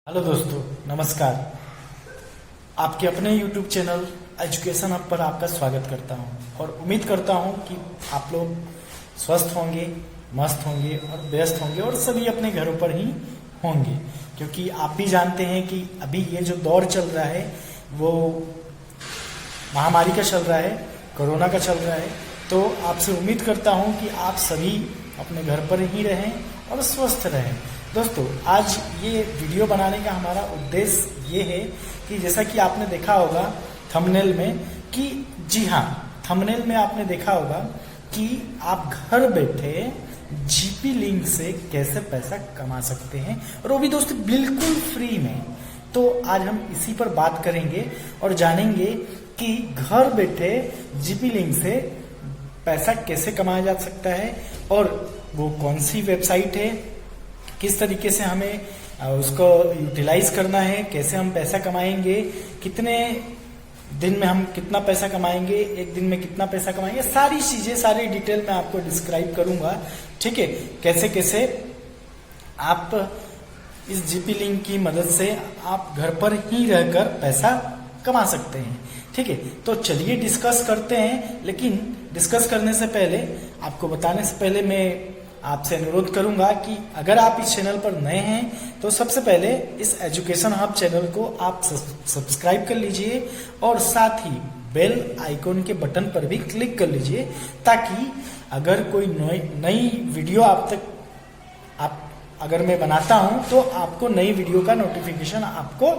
Hello दोस्तों, नमस्कार। आपके अपने YouTube चैनल एजुकेशन हब पर आपका स्वागत करता हूं और उम्मीद करता हूं कि आप लोग स्वस्थ होंगे, मस्त होंगे और व्यस्त होंगे और सभी अपने घरों पर ही होंगे, क्योंकि आप भी जानते हैं कि अभी ये जो दौर चल रहा है वो महामारी का चल रहा है, कोरोना का चल रहा है। तो आपसे उम्मीद करता हूं कि आप सभी अपने घर पर ही रहें और स्वस्थ रहें। दोस्तों, आज ये वीडियो बनाने का हमारा उद्देश्य ये है कि जैसा कि आपने देखा होगा थंबनेल में कि जी हाँ, थंबनेल में आपने देखा होगा कि आप घर बैठे जीपी लिंक से कैसे पैसा कमा सकते हैं, और वो भी दोस्तों बिल्कुल फ्री में। तो आज हम इसी पर बात करेंगे और जानेंगे कि घर बैठे जीपी लिंक से पैसा कैसे कमाया जा सकता है और वो कौन सी वेबसाइट है, किस तरीके से हमें उसको यूटिलाइज करना है, कैसे हम पैसा कमाएंगे, कितने दिन में हम कितना पैसा कमाएंगे, एक दिन में कितना पैसा कमाएंगे, सारी चीजें सारी डिटेल में आपको डिस्क्राइब करूंगा। ठीक है, कैसे कैसे आप इस जीपी लिंक की मदद से आप घर पर ही रहकर पैसा कमा सकते हैं। ठीक है, तो चलिए डिस्कस करते हैं। लेकिन डिस्कस करने से पहले, आपको बताने से पहले, मैं आपसे अनुरोध करूंगा कि अगर आप इस चैनल पर नए हैं तो सबसे पहले इस एजुकेशन हब चैनल को आप सब्सक्राइब कर लीजिए और साथ ही बेल आइकॉन के बटन पर भी क्लिक कर लीजिए, ताकि अगर कोई नई वीडियो अगर मैं बनाता हूं तो आपको नई वीडियो का नोटिफिकेशन आपको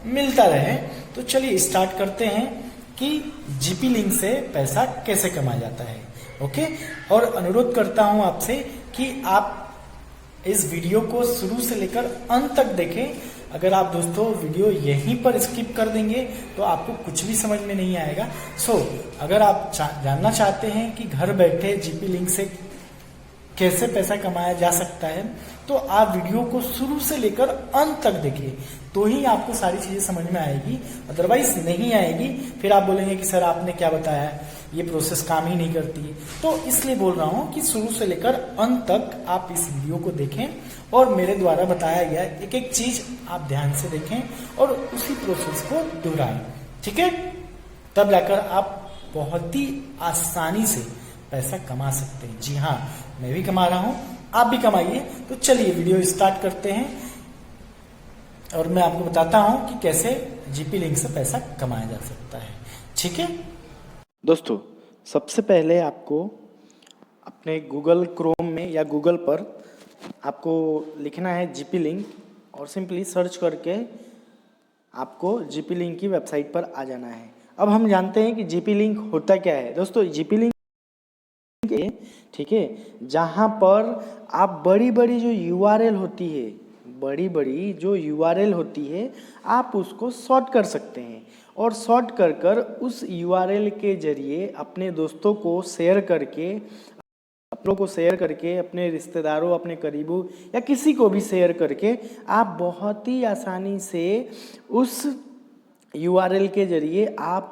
मिलता रहे। तो चलिए स्टार्ट करते हैं कि जीपी लिंक से पैसा कैसे कमाया जाता है। ओके, और अनुरोध करता हूं आपसे कि आप इस वीडियो को शुरू से लेकर अंत तक देखें। अगर आप दोस्तों वीडियो यहीं पर स्किप कर देंगे तो आपको कुछ भी समझ में नहीं आएगा। अगर आप जानना चाहते हैं कि घर बैठे जीपी लिंक से कैसे पैसा कमाया जा सकता है, तो आप वीडियो को शुरू से लेकर अंत तक देखिए, तो ही आपको सारी चीजें समझ में आएगी। अदरवाइज नहीं आएगी, फिर आप बोलेंगे कि सर आपने क्या बताया, ये प्रोसेस काम ही नहीं करती है। तो इसलिए बोल रहा हूं कि शुरू से लेकर अंत तक आप इस वीडियो को देखें और मेरे द्वारा बताया गया एक एक चीज आप ध्यान से देखें और उसी प्रोसेस को दोहराएं। ठीक है, तब जाकर आप बहुत ही आसानी से पैसा कमा सकते हैं। जी हाँ, मैं भी कमा रहा हूं, आप भी कमाइए। तो चलिए वीडियो स्टार्ट करते हैं और मैं आपको बताता हूं कि कैसे जीपी लिंक से पैसा कमाया जा सकता है। ठीक है दोस्तों, सबसे पहले आपको अपने गूगल क्रोम में या गूगल पर आपको लिखना है जीपी लिंक और सिंपली सर्च करके आपको जीपी लिंक की वेबसाइट पर आ जाना है। अब हम जानते हैं कि जीपी लिंक होता क्या है। दोस्तों, जीपी लिंक, ठीक है, जहां पर आप बड़ी बड़ी जो यूआरएल होती है, बड़ी बड़ी जो यूआरएल होती है, आप उसको सॉर्ट कर सकते हैं और सॉर्ट कर कर उस यूआरएल के जरिए अपने दोस्तों को शेयर करके, अपने रिश्तेदारों, अपने करीबों या किसी को भी शेयर करके आप बहुत ही आसानी से उस यूआरएल के जरिए आप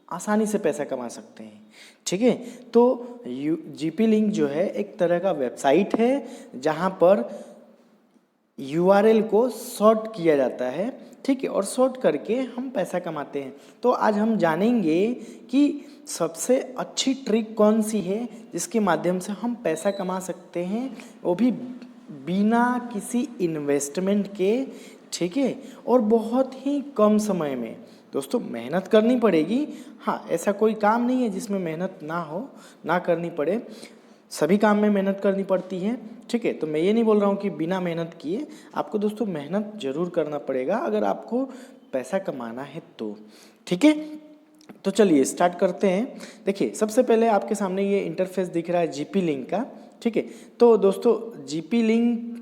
आसानी से पैसा कमा सकते हैं। ठीक है, तो जीपी लिंक जो है एक तरह का वेबसाइट है जहां पर यूआरएल को सॉर्ट किया जाता है। ठीक है, और सॉर्ट करके हम पैसा कमाते हैं। तो आज हम जानेंगे कि सबसे अच्छी ट्रिक कौन सी है जिसके माध्यम से हम पैसा कमा सकते हैं, वो भी बिना किसी इन्वेस्टमेंट के। ठीक है, और बहुत ही कम समय में। दोस्तों, मेहनत करनी पड़ेगी, हाँ, ऐसा कोई काम नहीं है जिसमें मेहनत ना करनी पड़े। सभी काम में मेहनत करनी पड़ती है। ठीक है, तो मैं ये नहीं बोल रहा हूँ कि बिना मेहनत किए, आपको दोस्तों मेहनत जरूर करना पड़ेगा अगर आपको पैसा कमाना है तो। ठीक है, तो चलिए स्टार्ट करते हैं। देखिए, सबसे पहले आपके सामने ये इंटरफेस दिख रहा है जीपी लिंक का। ठीक है, तो दोस्तों जीपी लिंक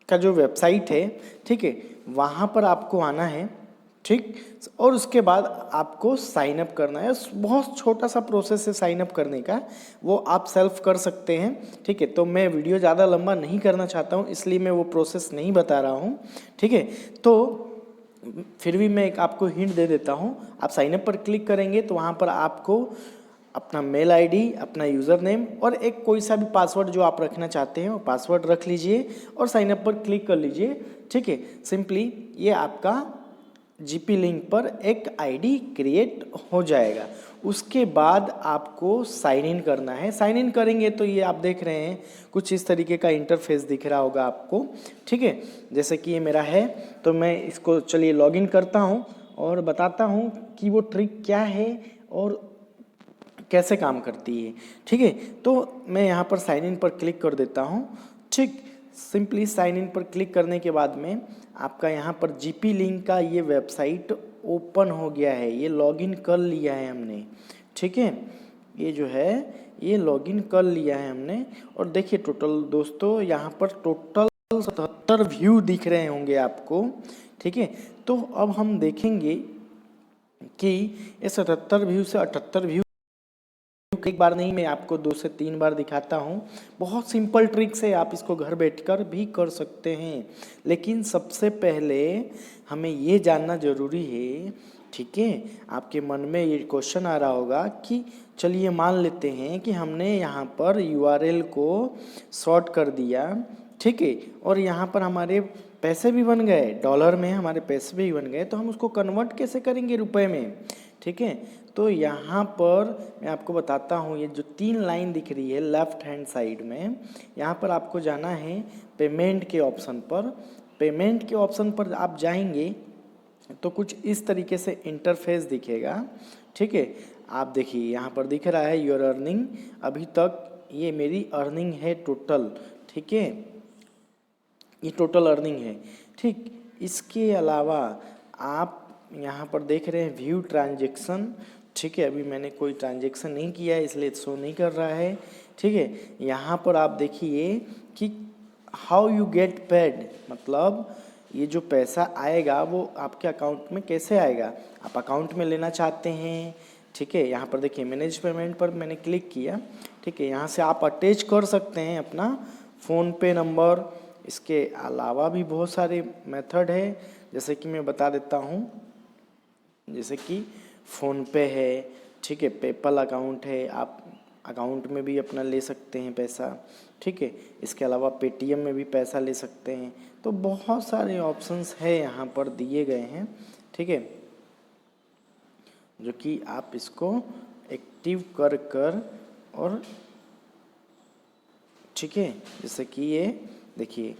का जो वेबसाइट है, ठीक है, वहाँ पर आपको आना है। ठीक, और उसके बाद आपको साइन अप करना है। बहुत छोटा सा प्रोसेस है साइन अप करने का, वो आप सेल्फ कर सकते हैं। ठीक है, तो मैं वीडियो ज़्यादा लंबा नहीं करना चाहता हूँ, इसलिए मैं वो प्रोसेस नहीं बता रहा हूँ। ठीक है, तो फिर भी मैं आपको हिंट दे देता हूँ। आप साइन अप पर क्लिक करेंगे तो वहाँ पर आपको अपना मेल आईडी, अपना यूज़र नेम और एक कोई सा भी पासवर्ड जो आप रखना चाहते हैं वो पासवर्ड रख लीजिए और साइन अप पर क्लिक कर लीजिए। ठीक है, सिंपली ये आपका जीपी लिंक पर एक आईडी क्रिएट हो जाएगा। उसके बाद आपको साइन इन करना है। साइन इन करेंगे तो ये आप देख रहे हैं कुछ इस तरीके का इंटरफेस दिख रहा होगा आपको। ठीक है, जैसे कि ये मेरा है तो मैं इसको चलिए लॉगिन करता हूँ और बताता हूँ कि वो ट्रिक क्या है और कैसे काम करती है। ठीक है, तो मैं यहाँ पर साइन इन पर क्लिक कर देता हूँ। ठीक, सिंपली साइन इन पर क्लिक करने के बाद में आपका यहाँ पर जीपी लिंक का ये वेबसाइट ओपन हो गया है। ये लॉगिन कर लिया है हमने। ठीक है, ये जो है ये लॉगिन कर लिया है हमने। और देखिए टोटल दोस्तों यहाँ पर टोटल 77 व्यू दिख रहे होंगे आपको। ठीक है, तो अब हम देखेंगे कि ये 77 व्यू से 78 व्यू एक बार नहीं, मैं आपको 2 से 3 बार दिखाता हूँ। बहुत सिंपल ट्रिक्स है, आप इसको घर बैठकर भी कर सकते हैं। लेकिन सबसे पहले हमें ये जानना ज़रूरी है। ठीक है, आपके मन में ये क्वेश्चन आ रहा होगा कि चलिए मान लेते हैं कि हमने यहाँ पर यूआरएल को शॉर्ट कर दिया। ठीक है, और यहाँ पर हमारे पैसे भी बन गए, डॉलर में हमारे पैसे भी बन गए, तो हम उसको कन्वर्ट कैसे करेंगे रुपए में। ठीक है, तो यहाँ पर मैं आपको बताता हूँ, ये जो 3 लाइन दिख रही है लेफ्ट हैंड साइड में, यहाँ पर आपको जाना है पेमेंट के ऑप्शन पर। पेमेंट के ऑप्शन पर आप जाएंगे तो कुछ इस तरीके से इंटरफेस दिखेगा। ठीक है, आप देखिए यहाँ पर दिख रहा है योर अर्निंग। अभी तक ये मेरी अर्निंग है टोटल। ठीक है, ये टोटल अर्निंग है। ठीक, इसके अलावा आप यहाँ पर देख रहे हैं व्यू ट्रांजेक्शन। ठीक है, अभी मैंने कोई ट्रांजेक्शन नहीं किया है इसलिए शो नहीं कर रहा है। ठीक है, यहाँ पर आप देखिए कि हाउ यू गेट पेड, मतलब ये जो पैसा आएगा वो आपके अकाउंट में कैसे आएगा। आप अकाउंट में लेना चाहते हैं। ठीक है, यहाँ पर देखिए मैनेज पेमेंट पर मैंने क्लिक किया। ठीक है, यहाँ से आप अटैच कर सकते हैं अपना फ़ोन पे नंबर। इसके अलावा भी बहुत सारे मेथड है, जैसे कि मैं बता देता हूँ। जैसे कि फ़ोन पे है, ठीक है, पेपल अकाउंट है, आप अकाउंट में भी अपना ले सकते हैं पैसा। ठीक है, इसके अलावा पेटीएम में भी पैसा ले सकते हैं। तो बहुत सारे ऑप्शंस है यहाँ पर दिए गए हैं। ठीक है, जो कि आप इसको एक्टिव कर कर और ठीक है, जैसे कि ये देखिए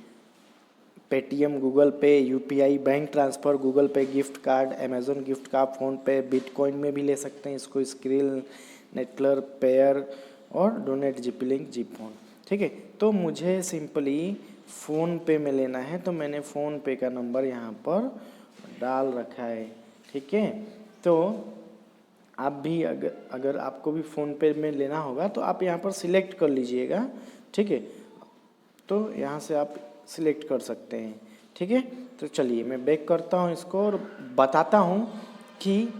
पेटीएम, गूगल पे, यूपीआई, बैंक ट्रांसफ़र, गूगल पे gift card, Amazon gift card, phone पे, बिटकॉइन में भी ले सकते हैं इसको, स्क्रिल, नेटक्लर, पेयर और डोनेट, जीपी लिंक, जी फोन। ठीक है, तो मुझे सिंपली फ़ोन पे में लेना है तो मैंने फ़ोन पे का नंबर यहाँ पर डाल रखा है। ठीक है, तो आप भी अगर आपको भी फ़ोन पे में लेना होगा तो आप यहाँ पर सिलेक्ट कर लीजिएगा। ठीक है, तो यहाँ से आप सिलेक्ट कर सकते हैं। ठीक है, तो चलिए मैं बैक करता हूँ इसको और बताता हूँ कि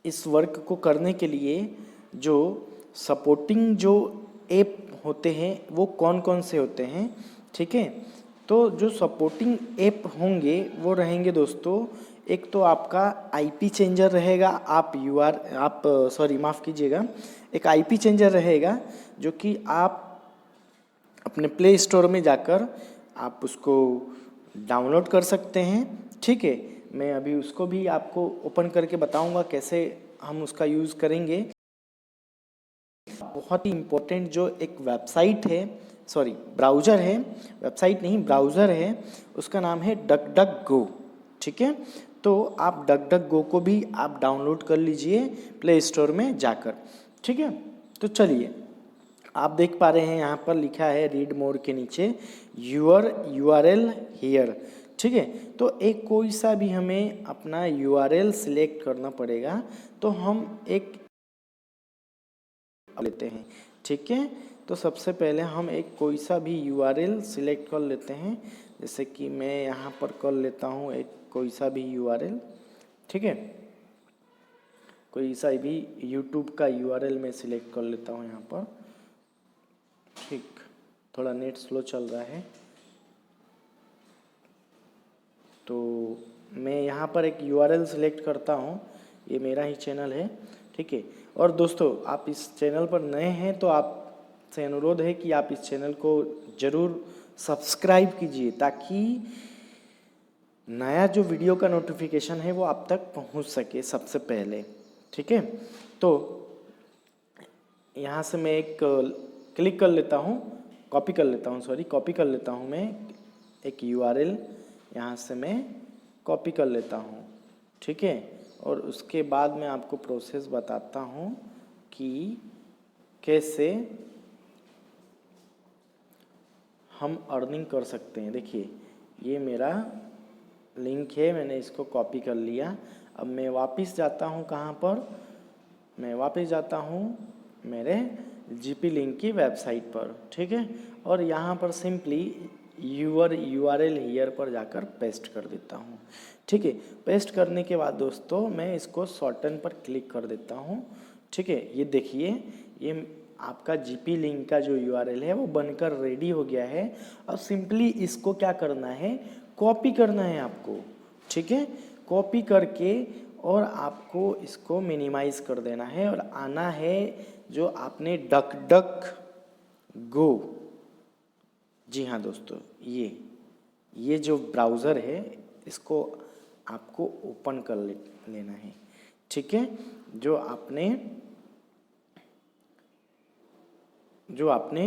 इस वर्क को करने के लिए जो सपोर्टिंग जो ऐप होते हैं वो कौन कौन से होते हैं। ठीक है, तो जो सपोर्टिंग ऐप होंगे वो रहेंगे दोस्तों, एक तो आपका आईपी चेंजर रहेगा। आप सॉरी माफ़ कीजिएगा, एक आईपी चेंजर रहेगा जो कि आप अपने प्ले स्टोर में जाकर आप उसको डाउनलोड कर सकते हैं। ठीक है, मैं अभी उसको भी आपको ओपन करके बताऊंगा कैसे हम उसका यूज़ करेंगे। बहुत ही इम्पोर्टेंट जो एक वेबसाइट है, सॉरी ब्राउज़र है, वेबसाइट नहीं ब्राउज़र है, उसका नाम है डक डक गो। ठीक है, तो आप डक डक गो को भी आप डाउनलोड कर लीजिए प्ले स्टोर में जाकर। ठीक है, तो चलिए आप देख पा रहे हैं यहाँ पर लिखा है रीड मोर के नीचे यूर यूआरएल हियर। ठीक है, तो एक कोई सा भी हमें अपना यूआरएल सिलेक्ट करना पड़ेगा, तो हम एक लेते हैं। ठीक है, तो सबसे पहले हम एक कोई सा भी यूआरएल सिलेक्ट कर लेते हैं, जैसे कि मैं यहाँ पर कर लेता हूँ एक कोई सा भी यूआरएल। ठीक है, कोई सा भी यूट्यूब का यूआरएल मैं सिलेक्ट कर लेता हूँ यहाँ पर। ठीक, थोड़ा नेट स्लो चल रहा है तो मैं यहाँ पर एक यूआरएल सिलेक्ट करता हूँ, ये मेरा ही चैनल है। ठीक है, और दोस्तों आप इस चैनल पर नए हैं तो आपसे अनुरोध है कि आप इस चैनल को ज़रूर सब्सक्राइब कीजिए, ताकि नया जो वीडियो का नोटिफिकेशन है वो आप तक पहुंच सके सबसे पहले। ठीक है, तो यहाँ से मैं एक क्लिक कर लेता हूँ, कॉपी कर लेता हूँ मैं एक URL यहाँ से मैं कॉपी कर लेता हूँ। ठीक है, और उसके बाद मैं आपको प्रोसेस बताता हूँ कि कैसे हम अर्निंग कर सकते हैं। देखिए ये मेरा लिंक है, मैंने इसको कॉपी कर लिया। अब मैं वापस जाता हूँ कहाँ पर, मैं वापस जाता हूँ मेरे GP लिंक की वेबसाइट पर। ठीक है, और यहाँ पर सिंपली यूर URL हियर पर जाकर पेस्ट कर देता हूँ। ठीक है, पेस्ट करने के बाद दोस्तों मैं इसको शॉर्टन पर क्लिक कर देता हूँ। ठीक है, ये देखिए ये आपका GP लिंक का जो URL है वो बनकर रेडी हो गया है। अब सिंपली इसको क्या करना है, कॉपी करना है आपको। ठीक है, कॉपी करके और आपको इसको मिनिमाइज कर देना है और आना है जो आपने डक डक गो, जी हाँ दोस्तों, ये जो ब्राउज़र है इसको आपको ओपन कर लेना है। ठीक है, जो आपने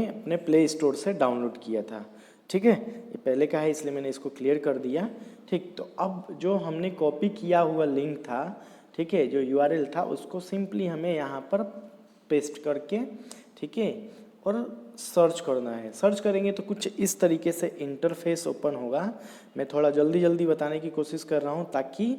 अपने प्ले स्टोर से डाउनलोड किया था। ठीक है, ये पहले का है इसलिए मैंने इसको क्लियर कर दिया। ठीक, तो अब जो हमने कॉपी किया हुआ लिंक था, ठीक है, जो URL था उसको सिंपली हमें यहाँ पर पेस्ट करके, ठीक है, और सर्च करना है। सर्च करेंगे तो कुछ इस तरीके से इंटरफेस ओपन होगा। मैं थोड़ा जल्दी बताने की कोशिश कर रहा हूँ ताकि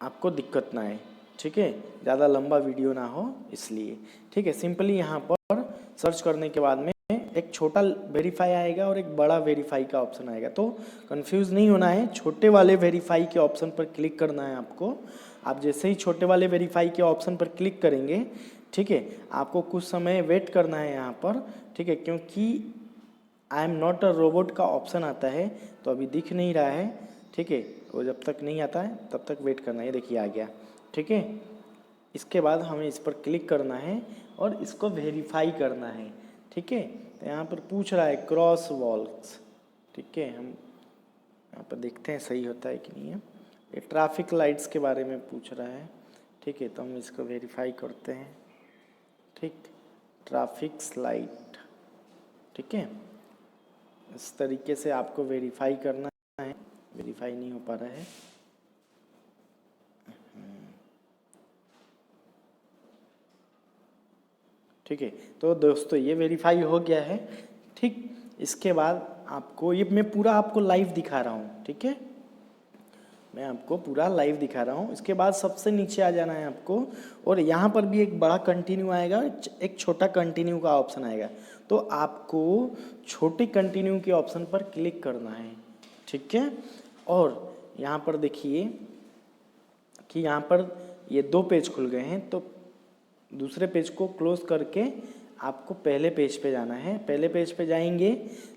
आपको दिक्कत ना आए। ठीक है, ज़्यादा लंबा वीडियो ना हो इसलिए। ठीक है, सिंपली यहाँ पर सर्च करने के बाद में एक छोटा वेरीफाई आएगा और एक बड़ा वेरीफाई का ऑप्शन आएगा, तो कंफ्यूज नहीं होना है। छोटे वाले वेरीफाई के ऑप्शन पर क्लिक करना है आपको। आप जैसे ही छोटे वाले वेरीफाई के ऑप्शन पर क्लिक करेंगे, ठीक है, आपको कुछ समय वेट करना है यहाँ पर। ठीक है, क्योंकि I am not a robot का ऑप्शन आता है तो अभी दिख नहीं रहा है। ठीक है, वो जब तक नहीं आता है तब तक वेट करना है। देखिए आ गया। ठीक है, इसके बाद हमें इस पर क्लिक करना है और इसको वेरीफाई करना है। ठीक है, तो यहाँ पर पूछ रहा है क्रॉस वॉल्स। ठीक है, हम यहाँ पर देखते हैं सही होता है कि नहीं है। ये ट्रैफिक लाइट्स के बारे में पूछ रहा है। ठीक है, तो हम इसको वेरीफाई करते हैं। ठीक, ट्रैफिक लाइट। ठीक है, इस तरीके से आपको वेरीफाई करना है। वेरीफाई नहीं हो पा रहा है। ठीक है, तो दोस्तों ये वेरीफाई हो गया है। ठीक, इसके बाद आपको ये मैं पूरा आपको लाइव दिखा रहा हूँ। ठीक है, मैं आपको पूरा लाइव दिखा रहा हूँ। इसके बाद सबसे नीचे आ जाना है आपको और यहाँ पर भी एक बड़ा कंटिन्यू आएगा, एक छोटा कंटिन्यू का ऑप्शन आएगा। तो आपको छोटे कंटिन्यू के ऑप्शन पर क्लिक करना है। ठीक है, और यहाँ पर देखिए कि यहाँ पर ये 2 पेज खुल गए हैं, तो दूसरे पेज को क्लोज करके आपको पहले पेज पे जाना है। पहले पेज पे जाएंगे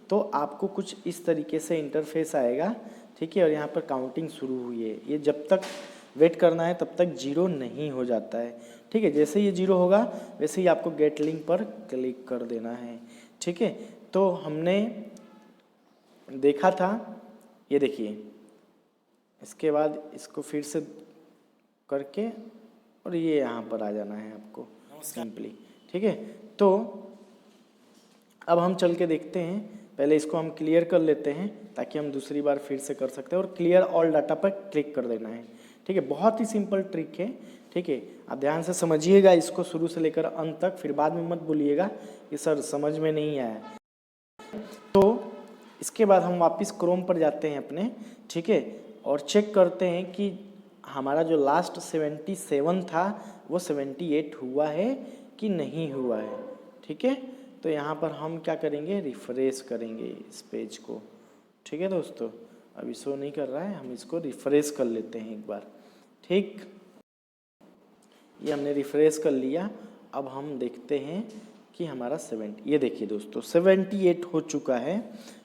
तो आपको कुछ इस तरीके से इंटरफेस आएगा। ठीक है, और यहाँ पर काउंटिंग शुरू हुई है। ये जब तक वेट करना है तब तक 0 नहीं हो जाता है। ठीक है, जैसे ये 0 होगा वैसे ही आपको गेट लिंक पर क्लिक कर देना है। ठीक है, तो हमने देखा था, ये देखिए, इसके बाद इसको फिर से करके और ये यहाँ पर आ जाना है आपको सिंपली। ठीक है, तो अब हम चल के देखते हैं। पहले इसको हम क्लियर कर लेते हैं ताकि हम दूसरी बार फिर से कर सकते हैं, और क्लियर ऑल डाटा पर क्लिक कर देना है। ठीक है, बहुत ही सिंपल ट्रिक है। ठीक है, आप ध्यान से समझिएगा इसको शुरू से लेकर अंत तक, फिर बाद में मत बोलिएगा कि सर समझ में नहीं आया। तो इसके बाद हम वापस क्रोम पर जाते हैं अपने। ठीक है, और चेक करते हैं कि हमारा जो लास्ट 77 था वो 78 हुआ है कि नहीं हुआ है। ठीक है, तो यहाँ पर हम क्या करेंगे, रिफ्रेश करेंगे इस पेज को। ठीक है दोस्तों, अभी शो नहीं कर रहा है, हम इसको रिफ्रेश कर लेते हैं एक बार। ठीक, ये हमने रिफ्रेश कर लिया। अब हम देखते हैं कि हमारा 70, ये देखिए दोस्तों 78 हो चुका है।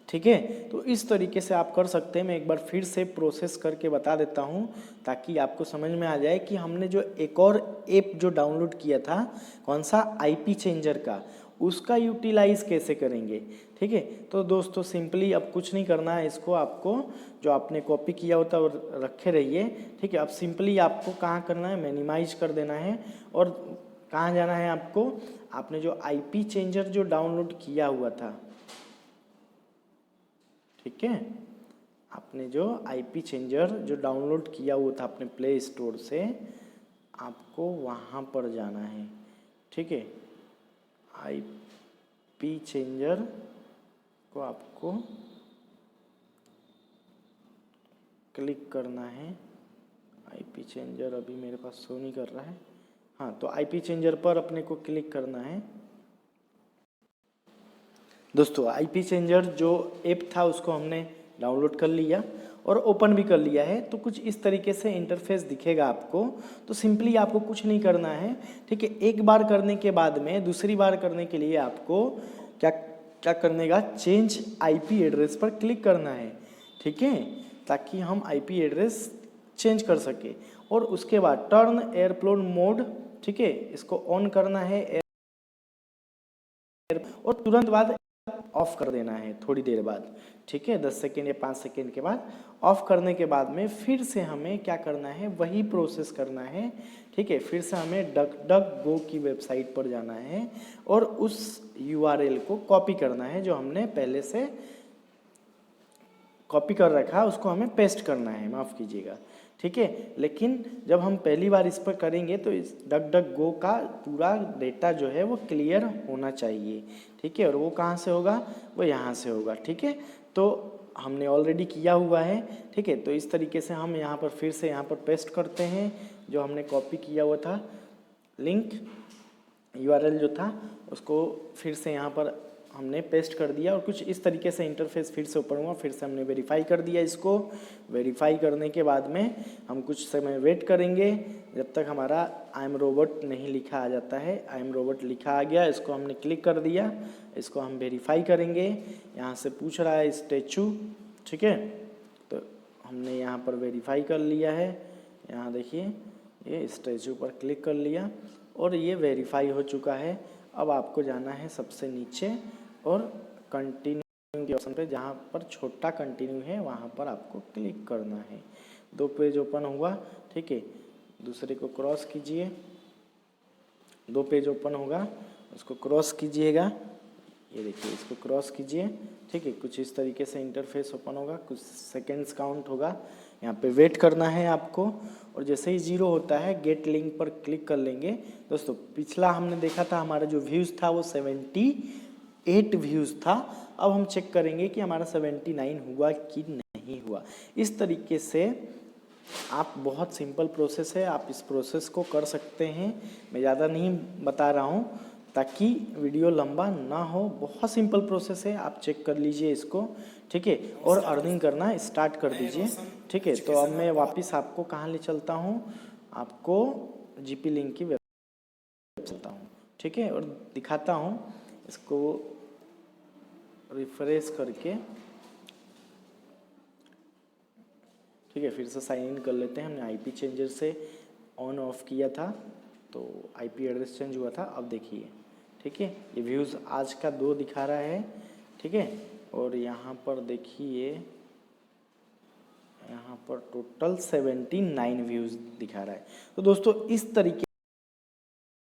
ठीक है, तो इस तरीके से आप कर सकते हैं। मैं एक बार फिर से प्रोसेस करके बता देता हूँ ताकि आपको समझ में आ जाए कि हमने जो एक और ऐप जो डाउनलोड किया था, कौन सा, आईपी चेंजर का, उसका यूटिलाइज कैसे करेंगे। ठीक है, तो दोस्तों सिंपली अब कुछ नहीं करना है, इसको आपको जो आपने कॉपी किया होता है वो रखे रहिए। ठीक है, अब सिंपली आपको कहाँ करना है, मिनिमाइज कर देना है और कहाँ जाना है आपको, आपने जो आईपी चेंजर जो डाउनलोड किया हुआ था, ठीक है, आपने जो आईपी चेंजर जो डाउनलोड किया हुआ था अपने प्ले स्टोर से, आपको वहाँ पर जाना है। ठीक है, आईपी चेंजर को आपको क्लिक करना है। आईपी चेंजर अभी मेरे पास शो नहीं कर रहा है। हाँ, तो आईपी चेंजर पर अपने को क्लिक करना है। दोस्तों आईपी चेंजर जो ऐप था उसको हमने डाउनलोड कर लिया और ओपन भी कर लिया है। तो कुछ इस तरीके से इंटरफेस दिखेगा आपको। तो सिंपली आपको कुछ नहीं करना है। ठीक है, एक बार करने के बाद में दूसरी बार करने के लिए आपको क्या क्या करने का, चेंज आईपी एड्रेस पर क्लिक करना है। ठीक है, ताकि हम आईपी एड्रेस चेंज कर सके। और उसके बाद टर्न एयरप्लेन मोड, ठीक है, इसको ऑन करना है और तुरंत बाद ऑफ कर देना है थोड़ी देर बाद। ठीक है, 10 सेकेंड या 5 सेकेंड के बाद ऑफ करने के बाद में फिर से हमें क्या करना है, वही प्रोसेस करना है। ठीक है, फिर से हमें डक की वेबसाइट पर जाना है और उस यूआरएल को कॉपी करना है जो हमने पहले से कॉपी कर रखा है, उसको हमें पेस्ट करना है, माफ़ कीजिएगा। ठीक है, लेकिन जब हम पहली बार इस पर करेंगे तो इस डक गो का पूरा डेटा जो है वो क्लियर होना चाहिए। ठीक है, और वो कहाँ से होगा, वो यहाँ से होगा। ठीक है, तो हमने ऑलरेडी किया हुआ है। ठीक है, तो इस तरीके से हम यहाँ पर फिर से यहाँ पर पेस्ट करते हैं जो हमने कॉपी किया हुआ था लिंक, यूआरएल जो था उसको फिर से यहाँ पर हमने पेस्ट कर दिया और कुछ इस तरीके से इंटरफेस फिर से ओपन हुआ। फिर से हमने वेरीफाई कर दिया इसको। वेरीफाई करने के बाद में हम कुछ समय वेट करेंगे जब तक हमारा आई एम रोबोट नहीं लिखा आ जाता है। आई एम रोबोट लिखा आ गया, इसको हमने क्लिक कर दिया। इसको हम वेरीफाई करेंगे। यहाँ से पूछ रहा है स्टैचू, ठीक है, तो हमने यहाँ पर वेरीफाई कर लिया है। यहाँ देखिए ये स्टैचू पर क्लिक कर लिया और ये वेरीफाई हो चुका है। अब आपको जाना है सबसे नीचे और कंटिन्यू के ऑप्शन पे, जहाँ पर छोटा कंटिन्यू है वहाँ पर आपको क्लिक करना है। 2 पेज ओपन हुआ। ठीक है, दूसरे को क्रॉस कीजिए। 2 पेज ओपन होगा, उसको क्रॉस कीजिएगा। ये देखिए, इसको क्रॉस कीजिए। ठीक है, कुछ इस तरीके से इंटरफेस ओपन होगा, कुछ सेकेंड्स काउंट होगा। यहाँ पे वेट करना है आपको और जैसे ही 0 होता है गेट लिंक पर क्लिक कर लेंगे। दोस्तों पिछला हमने देखा था, हमारा जो व्यूज़ था वो 78 व्यूज़ था। अब हम चेक करेंगे कि हमारा 79 हुआ कि नहीं हुआ। इस तरीके से आप, बहुत सिंपल प्रोसेस है, आप इस प्रोसेस को कर सकते हैं। मैं ज़्यादा नहीं बता रहा हूँ ताकि वीडियो लंबा ना हो। बहुत सिंपल प्रोसेस है, आप चेक कर लीजिए इसको। ठीक है, और अर्निंग करना स्टार्ट कर दीजिए। ठीक है, तो अब मैं वापस आपको कहाँ ले चलता हूँ, आपको जीपी लिंक की वेबसाइट चलता हूँ। ठीक है, और दिखाता हूँ इसको रिफ्रेश करके। ठीक है, फिर से साइन इन कर लेते हैं। हमने आईपी चेंजर से ऑन ऑफ किया था तो आईपी एड्रेस चेंज हुआ था। अब देखिए, ठीक है, ये व्यूज़ आज का 2 दिखा रहा है। ठीक है, और यहाँ पर देखिए, यहाँ पर टोटल 79 व्यूज़ दिखा रहा है। तो दोस्तों इस तरीके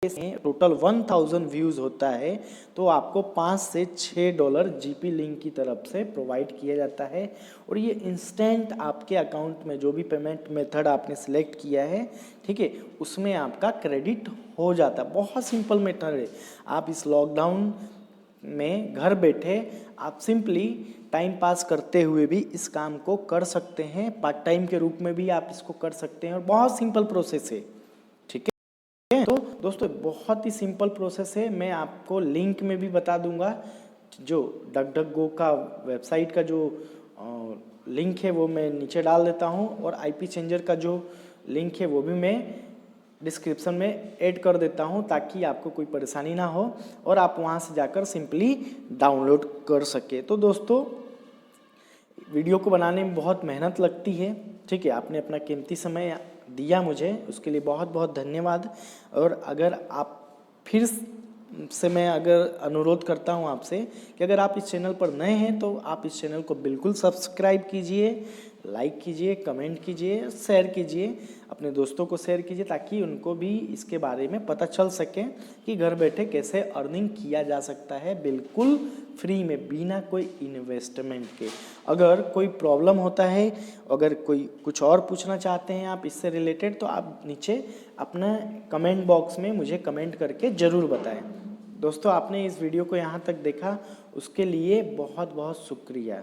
से टोटल 1000 व्यूज़ होता है तो आपको 5 से $6 जीपी लिंक की तरफ से प्रोवाइड किया जाता है। और ये इंस्टेंट आपके अकाउंट में जो भी पेमेंट मेथड आपने सिलेक्ट किया है, ठीक है, उसमें आपका क्रेडिट हो जाता है। बहुत सिंपल मेथड है। आप इस लॉकडाउन में घर बैठे आप सिंपली टाइम पास करते हुए भी इस काम को कर सकते हैं। पार्ट टाइम के रूप में भी आप इसको कर सकते हैं और बहुत सिंपल प्रोसेस है। ठीक है, तो दोस्तों बहुत ही सिंपल प्रोसेस है। मैं आपको लिंक में भी बता दूंगा, जो डक गो का वेबसाइट का जो लिंक है वो मैं नीचे डाल देता हूँ और आईपी चेंजर का जो लिंक है वो भी मैं डिस्क्रिप्शन में ऐड कर देता हूँ ताकि आपको कोई परेशानी ना हो और आप वहाँ से जाकर सिंपली डाउनलोड कर सके। तो दोस्तों, वीडियो को बनाने में बहुत मेहनत लगती है, ठीक है। आपने अपना कीमती समय दिया मुझे, उसके लिए बहुत बहुत धन्यवाद। और अगर आप फिर से मैं अगर अनुरोध करता हूं आपसे कि अगर आप इस चैनल पर नए हैं तो आप इस चैनल को बिल्कुल सब्सक्राइब कीजिए, लाइक कीजिए, कमेंट कीजिए, शेयर कीजिए, अपने दोस्तों को शेयर कीजिए ताकि उनको भी इसके बारे में पता चल सके कि घर बैठे कैसे अर्निंग किया जा सकता है बिल्कुल फ्री में, बिना कोई इन्वेस्टमेंट के। अगर कोई प्रॉब्लम होता है, अगर कोई कुछ और पूछना चाहते हैं आप इससे रिलेटेड, तो आप नीचे अपना कमेंट बॉक्स में मुझे कमेंट करके ज़रूर बताएं। दोस्तों, आपने इस वीडियो को यहाँ तक देखा उसके लिए बहुत बहुत शुक्रिया।